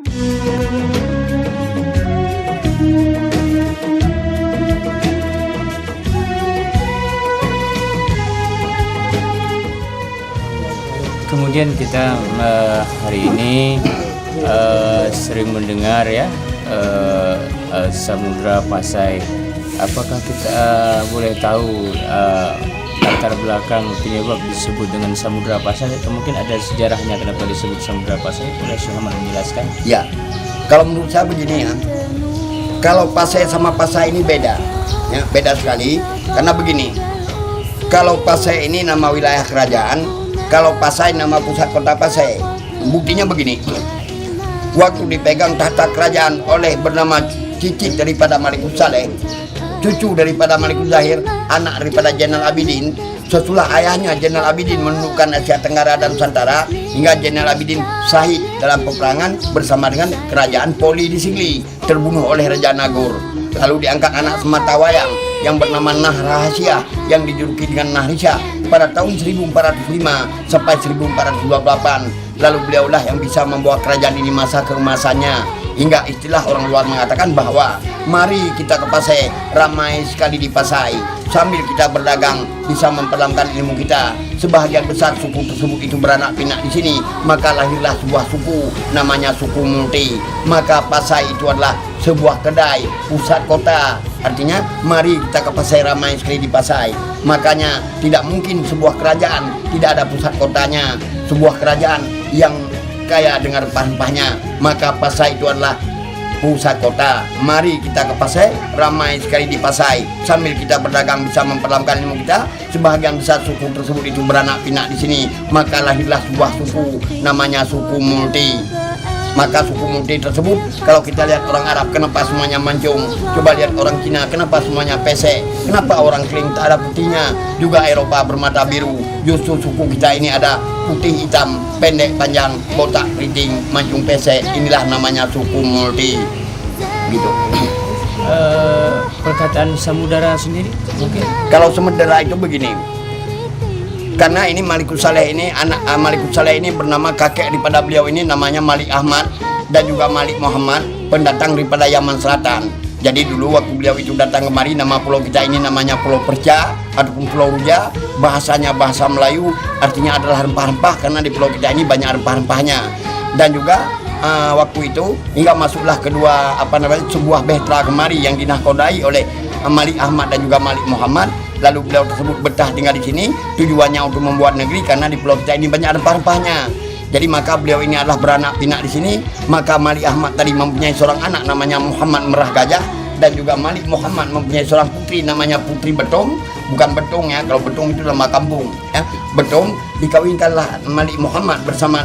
Kemudian kita hari ini sering mendengar ya Samudra Pasai. Apakah kita boleh tahu latar belakang penyebab disebut dengan Samudra Pasai, atau mungkin ada sejarahnya kenapa disebut Samudra Pasai? Boleh Syekh Ahmad menjelaskan? Ya, kalau menurut saya begini ya, kalau Pasai sama Pasai ini beda, ya, beda sekali. Karena begini, kalau Pasai ini nama wilayah kerajaan, kalau Pasai nama pusat kota Pasai. Buktinya begini, waktu dipegang tahta kerajaan oleh bernama cicit daripada Malikus Saleh, cucu daripada Malikus Zahir, anak daripada Zainal Abidin, sesudah ayahnya Zainal Abidin menundukkan Asia Tenggara dan Nusantara, hingga Zainal Abidin syahid dalam peperangan bersama dengan kerajaan Poli di Singli, terbunuh oleh Raja Nagor. Lalu diangkat anak sematawayang yang bernama Nah Rahasia yang dijuluki dengan Nah Risa pada tahun 1405 sampai 1428. Lalu beliaulah yang bisa membawa kerajaan ini masa ke emasannya, hingga istilah orang luar mengatakan bahwa mari kita ke Pasai, ramai sekali di Pasai, sambil kita berdagang bisa memperdalamkan ilmu kita. Sebahagian besar suku tersebut itu beranak pinak di sini, maka lahirlah sebuah suku namanya suku Multi. Maka Pasai itu adalah sebuah kedai pusat kota. Artinya mari kita ke Pasai, ramai sekali di Pasai. Makanya tidak mungkin sebuah kerajaan tidak ada pusat kotanya, sebuah kerajaan yang kaya dengan rempah-rempahnya, maka Pasai itu adalah pusat kota. Mari kita ke Pasai, ramai sekali di Pasai, sambil kita berdagang bisa memperdalamkan ilmu kita. Sebahagian besar suku tersebut itu beranak pinak di sini, maka lahirlah sebuah suku namanya suku Multi. Maka suku Multi tersebut, kalau kita lihat orang Arab kenapa semuanya mancung, coba lihat orang Cina kenapa semuanya pesek, kenapa orang Kling tak ada putihnya, juga Eropa bermata biru, justru suku kita ini ada putih hitam, pendek panjang, botak keriting, mancung pesek. Inilah namanya suku Multi. Gitu. Perkataan Samudra sendiri mungkin? Kalau Samudra itu begini, karena ini Malikus Saleh ini, anak Malikus Saleh ini bernama kakek daripada beliau ini namanya Malik Ahmad dan juga Malik Muhammad, pendatang daripada Yaman Selatan. Jadi dulu waktu beliau itu datang kemari, nama pulau kita ini namanya Pulau Perca ataupun Pulau Ruja. Bahasanya bahasa Melayu, artinya adalah rempah-rempah, karena di pulau kita ini banyak rempah-rempahnya. Dan juga waktu itu hingga masuklah kedua sebuah behtera kemari yang dinahkodai oleh Malik Ahmad dan juga Malik Muhammad. Lalu beliau tersebut betah tinggal di sini, tujuannya untuk membuat negeri, karena di pulau kita ini banyak rempah-rempahnya. Jadi maka beliau ini adalah beranak pinak di sini. Maka Malik Ahmad tadi mempunyai seorang anak namanya Muhammad Merah Gajah, dan juga Malik Muhammad mempunyai seorang putri namanya Putri Betong. Bukan Betong ya, kalau Betong itu nama kampung ya. Betong dikawinkanlah Malik Muhammad bersama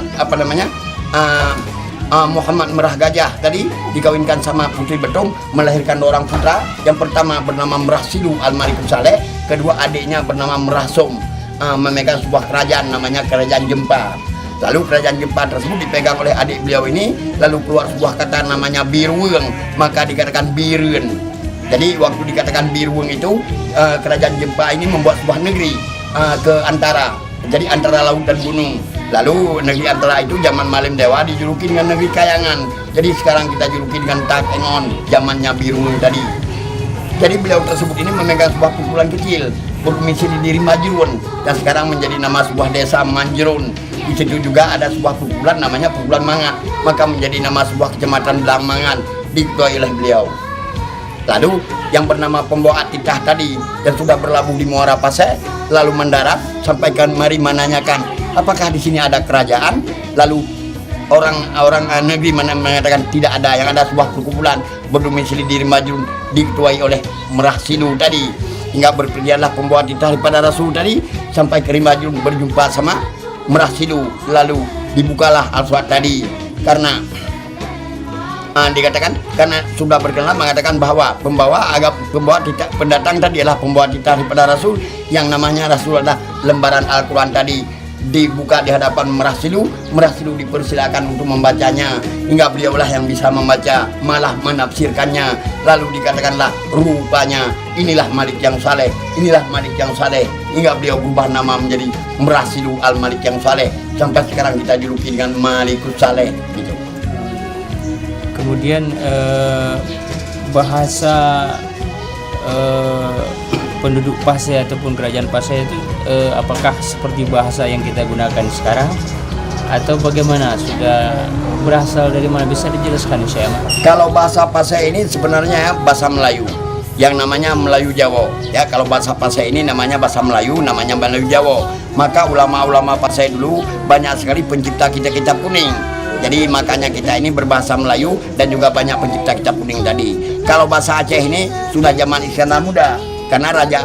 Muhammad Merah Gajah tadi, dikawinkan sama Putri Betong, melahirkan orang putra. Yang pertama bernama Merah Silu Al-Malikus Saleh, kedua adiknya bernama Merah Som, memegang sebuah kerajaan namanya Kerajaan Jempa. Lalu kerajaan Jempa tersebut dipegang oleh adik beliau ini, lalu keluar sebuah kata namanya Birweng, maka dikatakan Birun. Jadi waktu dikatakan Birweng itu, kerajaan Jempa ini membuat sebuah negeri ke antara, jadi antara laut dan gunung. Lalu negeri antara itu zaman Malim Dewa dijuluki dengan negeri Kayangan. Jadi sekarang kita juluki dengan Takengon, zamannya Birweng tadi. Jadi beliau tersebut ini memegang sebuah kumpulan kecil berdomisili di Rimajurun, dan sekarang menjadi nama sebuah desa Manjerun. Di situ juga ada sebuah kumpulan namanya Kumpulan Mangat, maka menjadi nama sebuah kecamatan Blangmangan, diketuai oleh beliau. Lalu yang bernama pembawa titah tadi yang sudah berlabuh di Muara Pasai, lalu mendarat sampaikan mari menanyakan apakah di sini ada kerajaan. Lalu orang negeri mengatakan tidak ada, yang ada sebuah perkumpulan berdomisili di Rimajun diketuai oleh Merah Silu tadi. Hingga berpergianlah pembawa titah daripada Rasul tadi sampai ke Rimajun berjumpa sama Merah Silu. Lalu dibukalah Al-Suat tadi, karena dikatakan karena sudah berkenalan mengatakan bahwa pembawa titah pendatang tadi adalah pembawa titah daripada Rasul, yang namanya Rasul adalah lembaran Al-Quran tadi. Dibuka di hadapan Merah Silu dipersilakan untuk membacanya, hingga beliaulah yang bisa membaca malah menafsirkannya. Lalu dikatakanlah rupanya inilah Malik yang Saleh, inilah Malik yang Saleh, hingga beliau berubah nama menjadi Merah Silu Al-Malik yang Saleh. Sampai sekarang kita juluki dengan Malikus Saleh gitu. kemudian bahasa penduduk Pasai ataupun kerajaan Pasai itu apakah seperti bahasa yang kita gunakan sekarang atau bagaimana, sudah berasal dari mana, bisa dijelaskan Syekh Ahmad? Kalau bahasa Pasai ini sebenarnya bahasa Melayu yang namanya Melayu Jawa ya. Kalau bahasa Pasai ini namanya bahasa Melayu, namanya Melayu Jawa. Maka ulama-ulama Pasai dulu banyak sekali pencipta kitab-kitab kuning. Jadi makanya kita ini berbahasa Melayu dan juga banyak pencipta kitab kuning tadi. Kalau bahasa Aceh ini sudah zaman Iskandar Muda, karena Raja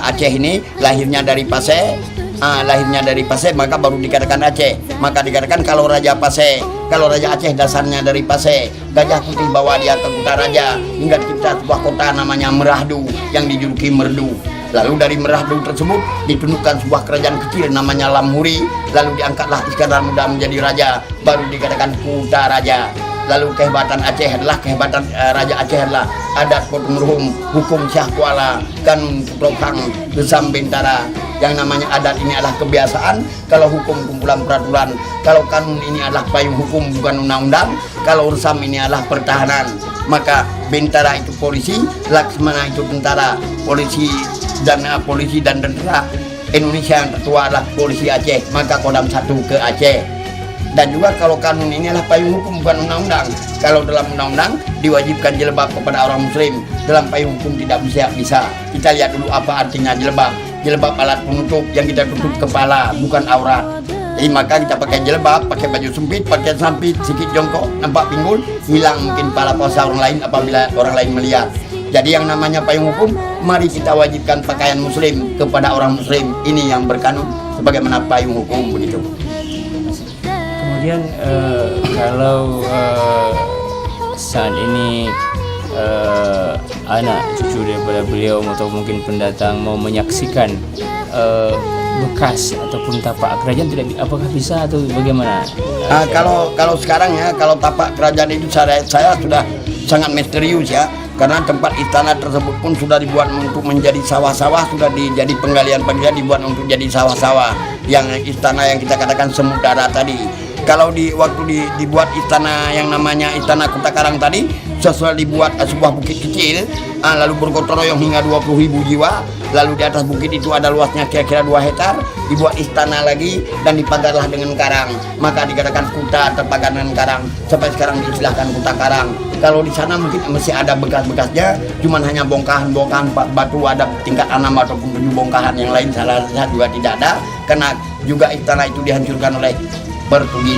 Aceh ini lahirnya dari Pasai. Lahirnya dari Pasai, maka baru dikatakan Aceh. Maka dikatakan kalau Raja Pasai, kalau Raja Aceh dasarnya dari Pasai, Gajah Putih bawa dia ke kota raja hingga dicipta sebuah kota namanya Merahdu yang dijuluki Merdu. Lalu dari Merahdu tersebut ditundukkan sebuah kerajaan kecil namanya Lamhuri. Lalu diangkatlah Iskandar Muda menjadi raja, baru dikatakan Kota Raja. Lalu kehebatan Aceh adalah kehebatan Raja Aceh adalah adat potong ruhum, hukum syah kuala, kanun putrokang, gesam bintara. Yang namanya adat ini adalah kebiasaan, kalau hukum kumpulan peraturan, kalau kanun ini adalah payung hukum bukan undang-undang, kalau ursam ini adalah pertahanan. Maka bintara itu polisi, Laksmana itu tentara, polisi dan tentara. Indonesia yang tertua adalah polisi Aceh, maka Kodam 1 ke Aceh. Dan juga kalau kanun ini adalah payung hukum bukan undang-undang. Kalau dalam undang-undang diwajibkan jilbab kepada orang muslim, dalam payung hukum tidak bisa. Kita lihat dulu apa artinya jilbab. Jilbab alat penutup yang kita tutup kepala, bukan aurat. Jadi maka kita pakai jilbab, pakai baju sempit, pakai sampit, sikit jongkok, nampak pinggul, hilang mungkin pala puasa orang lain apabila orang lain melihat. Jadi yang namanya payung hukum, mari kita wajibkan pakaian muslim kepada orang muslim. Ini yang berkanun sebagaimana payung hukum begitu. Kemudian kalau saat ini anak cucu daripada beliau atau mungkin pendatang mau menyaksikan bekas ataupun tapak kerajaan, tidak, apakah bisa atau bagaimana? Kalau sekarang ya, kalau tapak kerajaan itu saya sudah sangat misterius ya, karena tempat istana tersebut pun sudah dibuat untuk menjadi sawah-sawah, sudah jadi penggalian dibuat untuk jadi sawah-sawah. Yang istana yang kita katakan semut darah tadi. Kalau waktu dibuat istana yang namanya Istana Kota Karang tadi, sesuai dibuat sebuah bukit kecil, lalu bergotong royong hingga 20.000 jiwa. Lalu di atas bukit itu ada luasnya kira-kira 2 hektar, dibuat istana lagi dan dipagarlah dengan karang. Maka dikatakan kota terpagar dengan karang. Sampai sekarang diistilahkan Kota Karang. Kalau di sana mungkin masih ada bekas-bekasnya, cuman hanya bongkahan-bongkahan batu, ada tingkat 6 ataupun 7 bongkahan, yang lain salah juga tidak ada, karena juga istana itu dihancurkan oleh Portugis.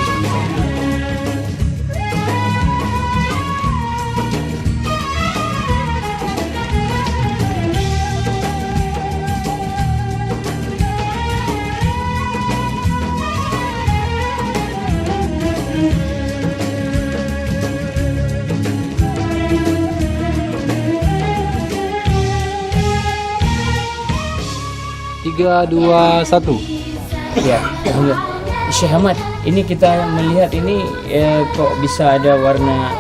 Tiga, dua, satu. Ya, Syekh Ahmad, ini kita melihat ini kok bisa ada warna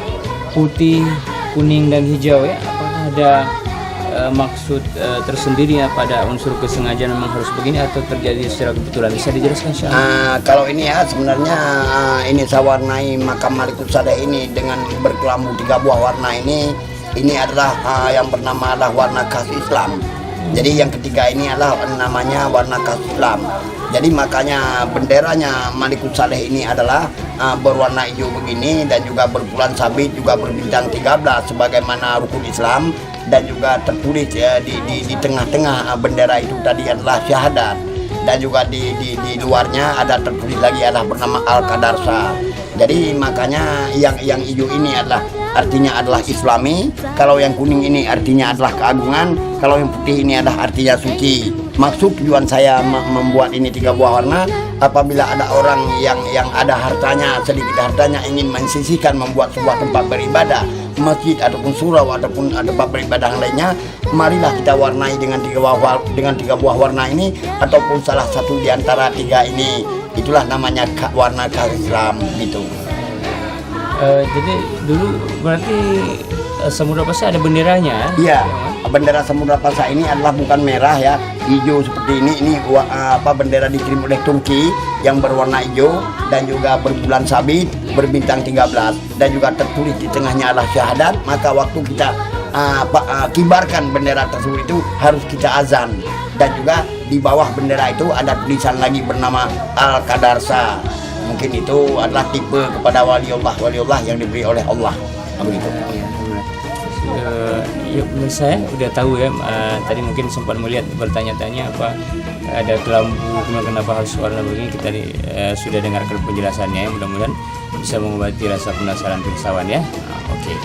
putih, kuning dan hijau ya? Apakah ada maksud tersendiri ya pada unsur kesengajaan memang harus begini atau terjadi secara kebetulan? Bisa dijelaskan Syekh Ahmad? Kalau ini ya sebenarnya ini saya warnai makam Malikul Sadeh ini dengan berkelambu 3 buah warna ini adalah yang bernama adalah warna khas Islam. Jadi yang ketiga ini adalah namanya warna khas Islam. Jadi makanya benderanya Malikul Sadeh ini adalah berwarna hijau begini dan juga berbulan sabit, juga berbintang 13 sebagaimana rukun Islam, dan juga tertulis ya, di tengah-tengah bendera itu tadi adalah syahadat, dan juga di luarnya ada tertulis lagi adalah bernama Al-Qadarsa. Jadi makanya yang hijau ini adalah artinya adalah Islami, kalau yang kuning ini artinya adalah keagungan, kalau yang putih ini adalah artinya suci. Maksud tujuan saya membuat ini 3 buah warna, apabila ada orang yang ada hartanya, sedikit hartanya, ingin mensisihkan membuat sebuah tempat beribadah, masjid ataupun surau ataupun tempat beribadah lainnya, marilah kita warnai dengan 3 buah warna ini, ataupun salah satu di antara 3 ini. Itulah namanya warna khas Islam gitu. Jadi dulu berarti Samudra Pasai ada benderanya? Iya, bendera Samudra Pasai ini adalah bukan merah ya, hijau seperti ini bendera dikirim oleh Turki yang berwarna hijau dan juga berbulan sabit, berbintang 13 dan juga tertulis di tengahnya adalah syahadat. Maka waktu kita kibarkan bendera tersebut itu harus kita azan, dan juga di bawah bendera itu ada tulisan lagi bernama Al-Qadarsa. Mungkin itu adalah tipe kepada waliullah yang diberi oleh Allah. Begitu. Ya, menurut saya udah tahu ya. Tadi mungkin sempat melihat bertanya-tanya apa ada kelambu, kenapa harus warna begini. Kita sudah dengarkan penjelasannya. Mudah-mudahan bisa mengobati rasa penasaran filsawan ya. Oke.